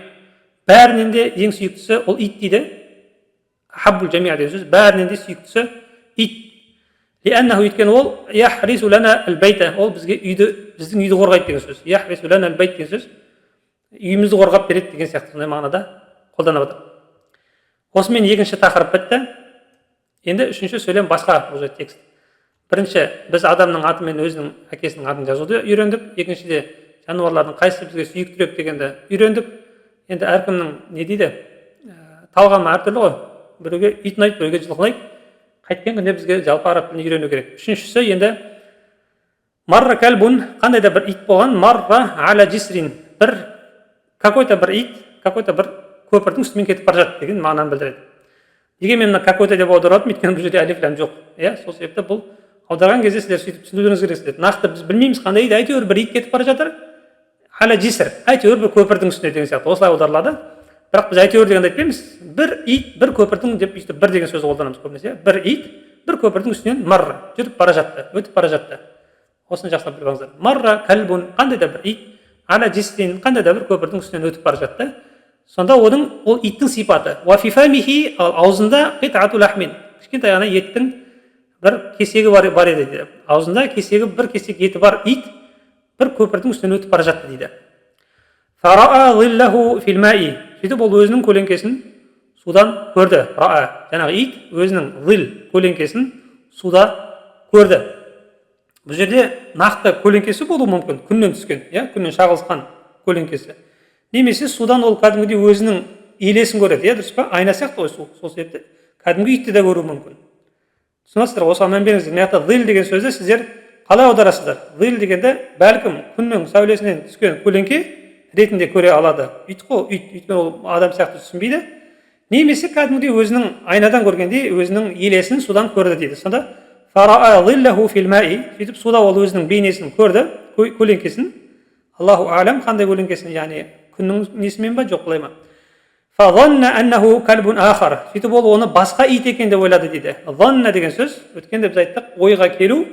бәрінен де ең сүйіктісі ол ит дейді. Ахаббул жамиа деген сөз, бәрінен де сүйіктісі ит. Лианнаху, өйткені ол яхрису лана ал-байта, ол бізге біздің үйді қорғайды деген сөз. Яхрису лана ал-байт деген сөз, үйімізді қорғап береді деген сияқты сондай мағынада қолданып отыр. Осымен екінші тақырып бітті. Енді үшінші сөйлем басқа уже текст. Бірінші, біз адамның аты мен өзінің әкесінің атын жазуды үйрендік. Екіншіде, жануарлардың қайсысы бізге сүйіктірек дегенді үйрендік. Енді әркімнің не дейді? Талғамы әртүрлі ғой. Біреуге ит ұнайды, біреуге жылқы ұнайды. Қайткен күнде бізге жалпы араб тілін үйрену керек. Үшіншісі, енді марра кәлбун, қандай да бір ит болған, марра аля жисрин, бір какой-то бір ит, какой-то бір көпірдің үстімен кетіп бара жатты деген мағынаны білдіреді. Неге мен какой-то деп аударатым, өйткені бұл жерде алиф лам жоқ. Сол себепті бұл аударған кезде сіздер сөйтіп түсінуіңіз керексіздер. Нақты біз білмейміз қандай ит, әйтеуір бір ит кетіп бара жатыр. Аля жиср, әйтеуір бір көпірдің үстіне деген сияқты. Осылай аударылады. Бірақ біз әйтеуір дегенді айтпаймыз. Бір ит, бір көпірдің деп өйстіп бір деген сөзді қолданамыз көбінесе. Бір ит, бір көпірдің үстінен марра жүріп бара жатты, өтіп бара жатты. Осыны жақсылап біліп алыңыздар. Марра кәлбун, қандай да бір ит, аля жисрин, қандай да бір көпірдің үстінен өтіп бара жатты. Сонда оның ол иттің сипаты. Ва фи фамихи, аузында қитату лахмин, кішкентай ғана еттің бір кесегі бар еді дейді. Аузында бір кесек еті бар ит бір көпірдің үстінен өтіп бара жатты дейді. Фара'a зиллаху фил ма'i, сөйтіп ол өзінің көлеңкесін судан көрді. Ра'a, жаңағы ит өзінің зил көлеңкесін суда көрді. Бұл жерде нақты көлеңкесі болуы мүмкін, күннен түскен, күннен шағылысқан көлеңкесі. Немесе судан ол кәдімгідей өзінің елесін көреді, дұрыс па? Айна сияқты ғой су. Сол себепті кәдімгі итті де көруі мүмкін. Түсінесіздер, осыған мән беріңіздер. Мына зил деген сөзді сіздер қалай аударасыздар? Зил дегенде бәлкім күннің сәулесінен түскен көлеңке ретінде көре алады. Ит қой, өйткені ол адам сияқты түсінбейді. Немесе кәдімгідей өзінің айнадан көргендей өзінің елесін судан көрді дейді. Сонда фара'a зиллаху фил ма'i, сөйтіп суда ол өзінің бейнесін көрді, көлеңкесін. Аллаху а'лам, қандай көлеңкесін, яғни күннің несімен ба, жоқ былай ма? Фазанна аннаху кальбун ахар, сөйтіп ол оны басқа ит екен деп ойлады дейді. Занна деген сөз, өткенде біз айттық, ойға келу,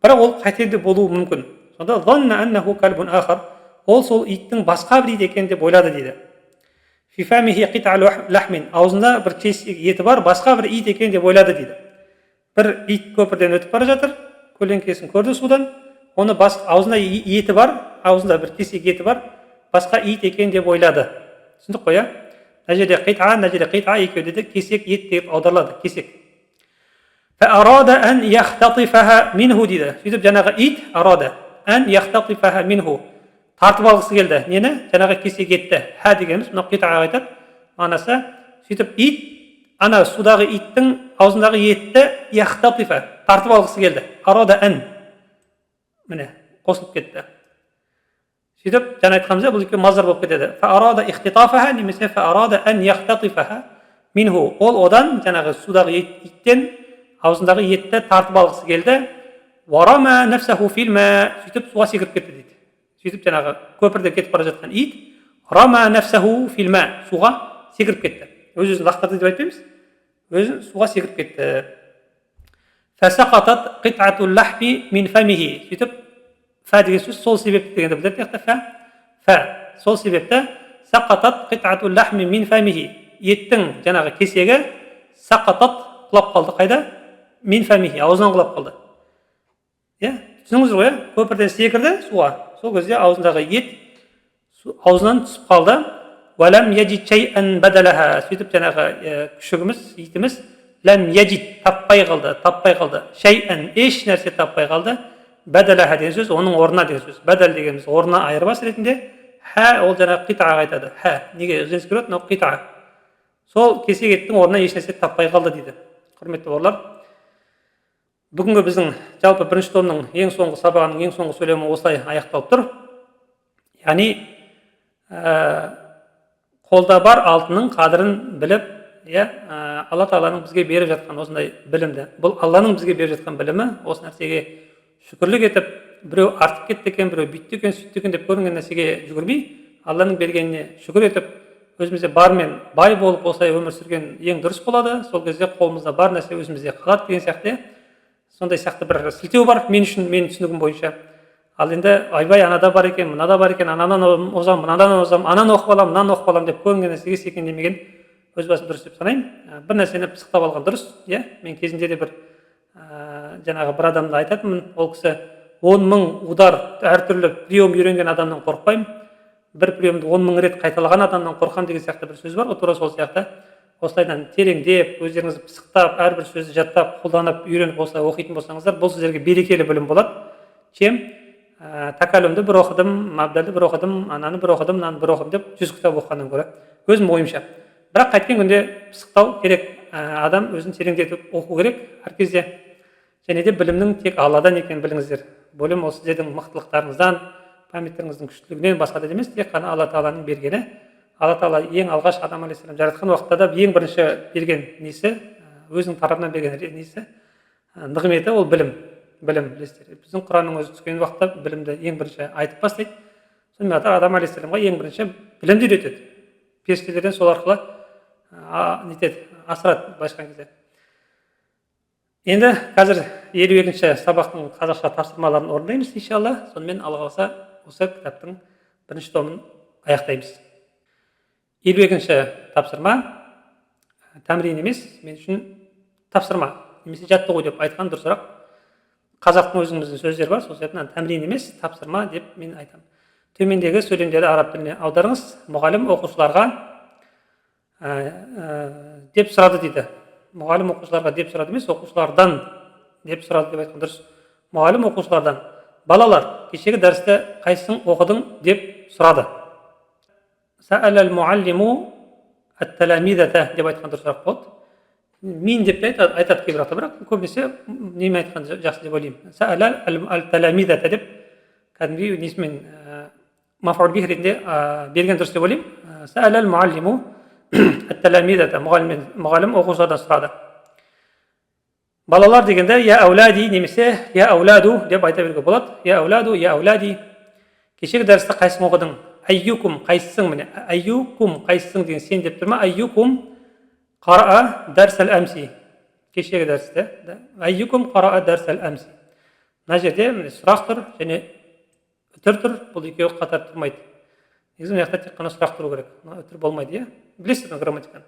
бірақ ол қатерде болуы мүмкін. Сонда занна аннаху кальбун ахар, ол сол иттің басқа бір ит екен деп ойлады дейді. Фифамихи қит'алу лахмин, аузында бір кесек еті бар, басқа бір ит екен деп ойлады дейді. Бір ит көпірден өтіп бара жатыр, көлеңкесін көрді судан, оны аузында еті бар, аузында бір кесек еті бар, басқа ит екен деп ойлады. Түсіндік қой, иә? Мына жерде қит'a екеуде де кесек ет деп аударылады, кесек. Фа'арада ан яхтатифаха минху дейді. Сөйтіп жаңағы ит арада ан яхтатифаха минху, тартып алғысы келді. Нені? Жаңағы кесек етті. Ха дегеніміз, мына қит'аға айтады. Мағынасы, сөйтіп ит, ана судағы иттің аузындағы етті яхтатифа, тартып алғысы келді. Арада ан. Міне, қосылып кетті. сөйтіп жаңа айтқанымыз бұл екеуі маздар болып кетеді. Фа'арада ихтитафаха немесе фа'арада ан яхтатифаха минху, ол одан жаңағы судағы иттен аузындағы етті тартып алғысы келді. Варама нафсаху фил ма, сөйтіп суға секіріп кетті дейді. Сөйтіп жаңағы көпірде кетіп бара жатқан ит рама нафсаху фил ма, суға секіріп кетті. Өз-өзін лақтырды деп айтпаймыз, өзін суға секіріп кетті. Фасақатат қит'атул лахми мин фамихи, сөйтіп фа деген сөз сол себепті дегенді білдіреді. Фа сол себепті сақатат қит'атул лахми мин фамихи, еттің жаңағы кесегі сақатат құлап қалды. Қайда? Мин фамихи, аузынан құлап қалды. Түсініңіздер ғой, көпірден секірді суға, сол кезде аузындағы ет аузынан түсіп қалды. Валам яджид шай'ан бадалаха, сөйтіп жаңағы күшігіміз, итіміз лам яджид, таппай қалды. Шай'ан, еш нәрсе таппай қалды. Бадалаха деген сөз, оның орнына деген сөз. Бадал дегеніміз орнына айырбас ретінде. Ха, ол жаңағы қитаға айтады. Ха, неге женский род, но қитаға. Сол кесек еттің орнына еш нәрсе таппай қалды дейді. Құрметті бауырлар, бүгінгі біздің жалпы бірінші томның ең соңғы сабағының ең соңғы сөйлемі осылай аяқталып тұр. Яғни қолда бар алтынның қадірін біліп, Алла Тағаланың бізге беріп жатқан осындай білімді, бұл Алланың бізге беріп жатқан білімі, осы нәрсеге шүкірлік етіп, біреу артып кетті екен, біреу бүйтті екен, сөйтті екен деп көрінген нәрсеге жүгірмей, Алланың бергеніне шүкір етіп, өзімізде бар мен бай болып осылай өмір сүрген ең дұрыс болады. Сол кезде қолымызда бар нәрсе өзімізде қалады деген сияқты. Сондай сияқты бір сілтеу бар мен үшін, менің түсінігім бойынша. Ал енді айбай анада бар екен, мынада бар екен, ананан озам, мынадан озам, ананы оқып алам, мынаны оқып алам деп көрінген нәрсеге секеңдемеген өз басым дұрыс деп санаймын. Бір нәрсені пысықтап алған дұрыс. Мен кезінде де бір жаңағы бір адамды айтатынмын, ол кісі 10 000 удар әртүрлі прием үйренген адамнан қорықпаймын, бір приемді 10 000 рет қайталаған адамнан қорқам деген сияқты бір сөз бар. Тура сол сияқты осылайдан тереңдеп, өздеріңізді пысықтап, әрбір сөзді жаттап, қолданып, үйреніп осылай оқитын болсаңыздар, бұл сіздерге берекелі білім болады. Чем такалюмді бір оқыдым, мабдалды бір оқыдым, ананы бір оқыдым, мынаны бір оқыдым деп 100 кітап оқығаннан гөрі, өзім ойымша. Бірақ қайткен күнде пысықтау керек, адам өзін тереңдетіп оқу керек әр кезде. Және де білімнің тек Алладан екенін біліңіздер. Білім ол сіздердің мықтылықтарыңыздан, памяттеріңіздің күштілігінен басқа да емес, тек қана Алла Тағаланың бергені. Алла Тағала ең алғаш Адам алейхиссалам жаратқан уақытта да ең бірінші берген несі, өзінің тарапынан берген несі, нығметі ол білім. Білесіздер. Біздің Құранның өзі түскен уақытта білімді ең бірінші айтып бастайды. Сонымен қатар Адам алейхиссаламға ең бірінші білімді үйретеді. Періштелерден сол арқылы асырады былайша айтқан кезде. Енді қазір 52-ші сабақтың қазақша тапсырмаларын орындаймыз иншалла. Сонымен Алла қаласа осы кітаптың бірінші томын аяқтаймыз. 52-ші тапсырма тәмрин емес, мен үшін тапсырма немесе жаттығу деп айтқан дұрысырақ. Қазақтың өзіміздің сөздері бар, сол себептен тәмрин емес, тапсырма деп мен айтамын. Төмендегі сөйлемдерді араб тіліне аударыңыз. Мұғалім оқушыларға деп сұрады дейді. Мұғалім оқушыларға деп сұрады емес, оқушылардан деп сұрады деп айтқан дұрыс. Мұғалім оқушылардан: балалар, кешегі дәрісті қайсысын оқыдың деп сұрады. Саалал муаллиму ат-таламидата деп айтқан дұрысырақ болады. мин деп айтады кейбір бірақ көбінесе неме айтқан жақсы деп ойлаймын. Саала ал-таламидата деп кәдімгі несімен мафғул бих ретінде берген дұрыс деп ойлаймын. Саала ал-муаллиму ат-таламидата, мұғалім оқушылардан сұрады. Балалар дегенде я аулади немесе я ауладу деп айта беруге болады. Я ауладу, я аулади. Кешегі дәрісті қайсың оқыдың? Айюкум қайсың? Міне айюкум қайсың деген сен деп тұр ма? Айюкум қараа дәрсәл әмси. Кешегі дәрісте айюкум қараа дәрсәл әмси. Мына жерде сұрақ тұр және үтір тұр. Бұл екеуі қатар тұрмайды. Негізі мына жақта тек қана сұрақ тұру керек. Үтір болмайды, иә? Білесіздер грамматиканы.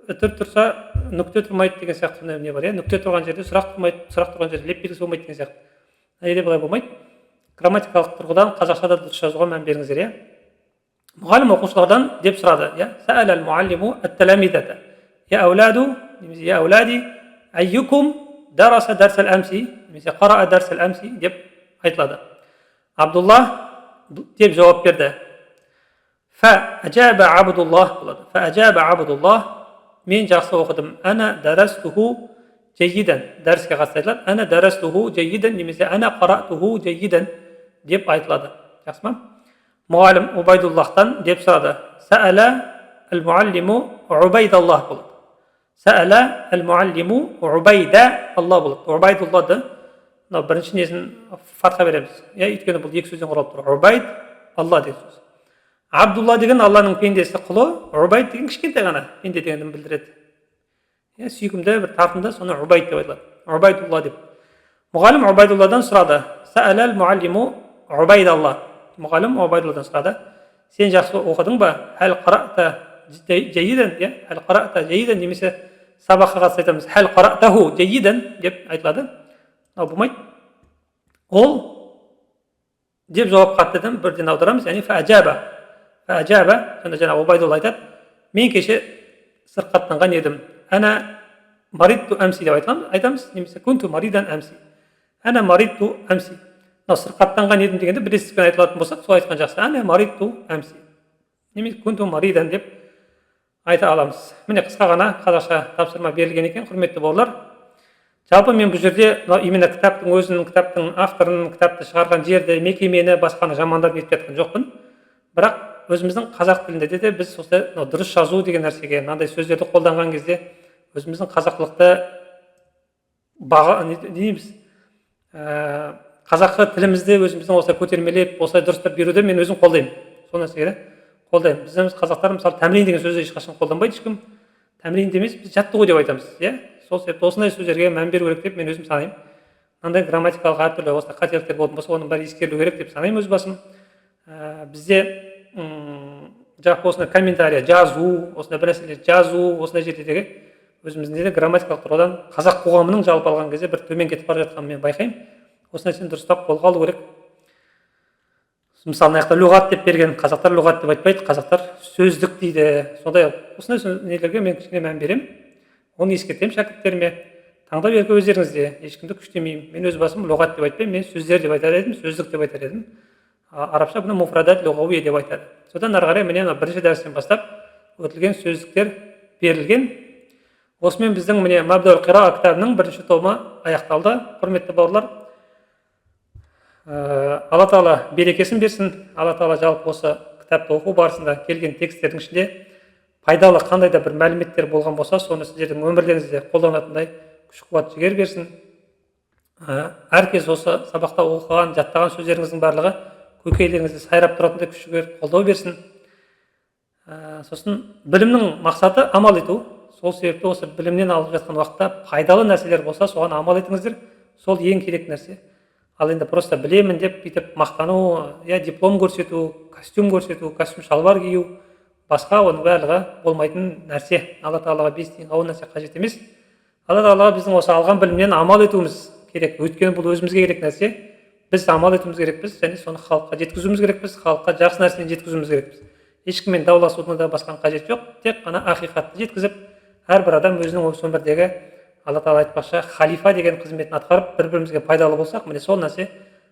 Үтір тұрса нүкте тұрмайды деген сияқты не бар, иә? Нүкте тұрған жерде сұрақ тұрмайды, сұрақ тұрған жерде леп белгісі болмайды деген сияқты. Мына жерде былай болмайды. Грамматикалық тұрғыдан қазақшада дұрыс жазуға мән беріңіздер, иә? Мұғалім оқушылардан деп сұрады, иә? Саал ал-муаллиму ат-таламидата. Я ауладу, немесе я аулади, айюкум дараса дарсал амси, немесе қараа дарсал амси деп айтылады. Абдулла деп жауап берді. Фа-аджаба Абдуллах болады. Фа-аджаба Абдуллах, мен жақсы оқыдым. Ана дарастуху жайидан. Дәріске қатысты айтылады. Ана дарастуху жайидан немесе ана қаратуху жайидан деп айтылады. Жақсы ма? Мұғалім Убайдуллахтан деп сұрады. Саала ал-муаллиму Убайдаллах болады. Саала ал-муаллиму Убайдаллах болады. Убайдуллахды бірінші несін фатха береміз. Өйткені бұл екі сөзден құралып тұр. Убайд Алла деген сөз. Абдулла деген Алланың пендесі құлы, Убайд деген кішкентай ғана пенде дегенді білдіреді. Сүйкімді бір тартымды, соны Убайд деп айтылады. Убайдулла деп. Мұғалім Убайдулладан сұрады. Саала ал-муаллиму Убайдаллах. Мұғалім Убайдулладан сұрады. Сен жақсы оқыдың ба? Хәл қарата жайидан, хәл қарата жайидан немесе сабаққа қатысты айтамыз. Хәл қаратаху жайидан деп айтылады. Болмайды. Ол деп жауап қатты бірден аударамыз. Яғни фа-аджаба. Фа-аджаба, сонда жаңа Убайдулла айтады. Мен кеше сырқаттанған едім. Ана маритту әмси деп айтамыз. Немесе күнту маридан әмси. Ана маритту әмси. Сырқаттанған едім дегенде бір естіспен айтылатын болсақ, сол айтқан жақсы. Ана маритту әмси. Немесе күнту маридан деп айта аламыз. Міне қысқа ғана қазақша тапсырма берілген екен, құрметті бауырлар. Жалпы мен бұл жерде именно кітаптың өзінің, кітаптың авторының, кітапты шығарған жерді, мекемені, басқаны жамандап нетіп жатқан жоқпын. Бірақ өзіміздің қазақ тілінде де біз осы дұрыс жазу деген нәрсеге, мынандай сөздерді қолданған кезде өзіміздің қазақылықты дейміз, қазақы тілімізді өзіміздің осылай көтермелеп, осылай дұрыстап беруді мен өзім қолдаймын. Сол нәрсеге қолдаймын. Біздің қазақтар мысалы тәмрин деген сөзді ешқашан қолданбайды ешкім. Тәмрин демес, біз жаттығу деп айтамыз, иә? Сол себепті осындай сөздерге мән беру керек деп мен өзім санаймын. Мынандай грамматикалық әртүрлі осындай қателіктер болатын болса, оның бәрі ескерілу керек деп санаймын өз басым. Бізде жалпы осындай комментария жазу, осындай бір нәрселер жазу, осындай жердегі өзімізде де грамматикалық тұрғыдан қазақ қоғамының жалпы алған кезде бір төмен кетіп бара жатқанын мен байқаймын. Осы нәрсені дұрыстап қолға алу керек. Мысалы, мына жақта лұғат деп берген, қазақтар лұғат деп айтпайды, қазақтар сөздік дейді. Сондай осындай нелерге мен кішкене мән беремін. Оны ескертемін шәкірттеріме. Таңдау еркі өздеріңізде, ешкімді күштемеймін. Мен өз басым лұғат деп айтпаймын, мен сөздер деп айтар едім, сөздік деп айтар едім. Арабша бұны муфрадат лұғауи деп айтады. Содан ары қарай міне бірінші дәрістен бастап өтілген сөздіктер берілген. Осымен біздің міне Мабдауул қираат кітабының бірінші томы аяқталды. Құрметті бауырлар, Алла Тағала берекесін берсін. Алла Тағала жалпы осы кітапты оқу барысында келген тексттердің ішінде пайдалы қандай да бір мәліметтер болған болса, соны сіздердің өмірлеріңізде қолданатындай күш-қуат жігер берсін. Әркез осы сабақта оқыған, жаттаған сөздеріңіздің барлығы көкейлеріңізде сайрап тұратындай күш жігер қолдау берсін. Сосын білімнің мақсаты амал ету. Сол себепті осы білімнен алып жатқан уақытта пайдалы нәрселер болса, соған амал етіңіздер. Сол ең керек нәрсе. Ал енді просто білемін деп бүйтіп мақтану, диплом көрсету, костюм көрсету, костюм шалбар кию, басқа оның барлығы болмайтын нәрсе. Алла Тағалаға бес тиын ауыр нәрсе қажет емес. Алла Тағалаға біздің осы алған білімнен амал етуіміз керек. Өйткені бұл өзімізге керек нәрсе. Біз амал етуіміз керекпіз, және соны халыққа жеткізуіміз керекпіз, халыққа жақсы нәрсені жеткізуіміз керекпіз. Ешкіммен дауласудың да басқан қажет жоқ. Тек қана ақиқатты жеткізіп, әрбір адам өзінің осы өмірдегі Алла Тағала айтпақшы халифа деген қызметін атқарып, бір-бірімізге пайдалы болсақ, міне сол нәрсе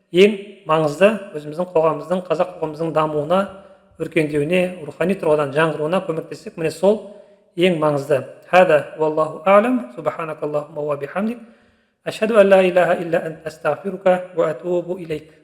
ең маңызды, өзіміздің қоғамымыздың, қазақ қоғамымыздың дамуына, өркендеуіне, рухани тұрғыдан жаңғыруына көмектессек, міне сол ең маңызды. هذا والله أعلم. سبحانك اللهم وبحمدك أشهد أن لا إله إلا أنت أستغفرك وأتوب إليك.